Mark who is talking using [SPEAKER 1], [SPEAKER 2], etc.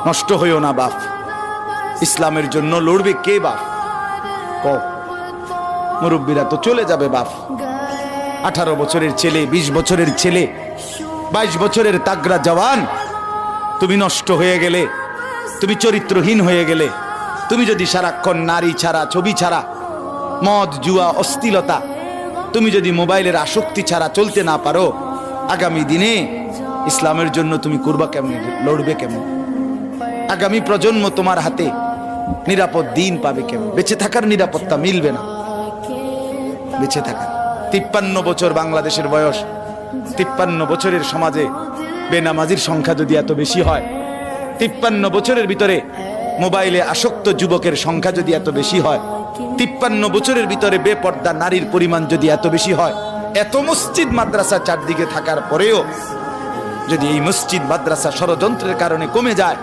[SPEAKER 1] নষ্ট হইও না বাপ। ইসলামের জন্য লড়বে কে বাপ? ক মুরব্বীরা তো চলে যাবে বাপ। 18 বছরের ছেলে, 20 বছরের ছেলে, 22 বছরের তাগড়া জওয়ান, তুমি নষ্ট হয়ে গেলে, তুমি চরিত্রহীন হয়ে গেলে, তুমি যদি সারাক্ষণ নারী ছাড়া, ছবি ছাড়া, মদ জুয়া অশ্লীলতা, তুমি যদি মোবাইলের আসক্তি ছাড়া চলতে না পারো, আগামী দিনে ইসলামের জন্য তুমি করবা কেমন, লড়বে কেমন? আগামী প্রজন্ম তোমার হাতে নিরাপদ দিন পাবে কেমন? বেঁচে থাকার নিরাপত্তা মিলবে না। বেঁচে থাকা 53 বছর বাংলাদেশের বয়স, 53 বছরের সমাজে বেনামাজির সংখ্যা যদি এত বেশি হয়, 53 বছরের ভিতরে মোবাইলে আসক্ত যুবকের সংখ্যা যদি এত বেশি হয়, 53 বছরের ভিতরে বেপর্দা নারীর পরিমাণ যদি এত বেশি হয়, এত মসজিদ মাদ্রাসা চারদিকে থাকার পরেও যদি এই মসজিদ মাদ্রাসা ষড়যন্ত্রের কারণে কমে যায়,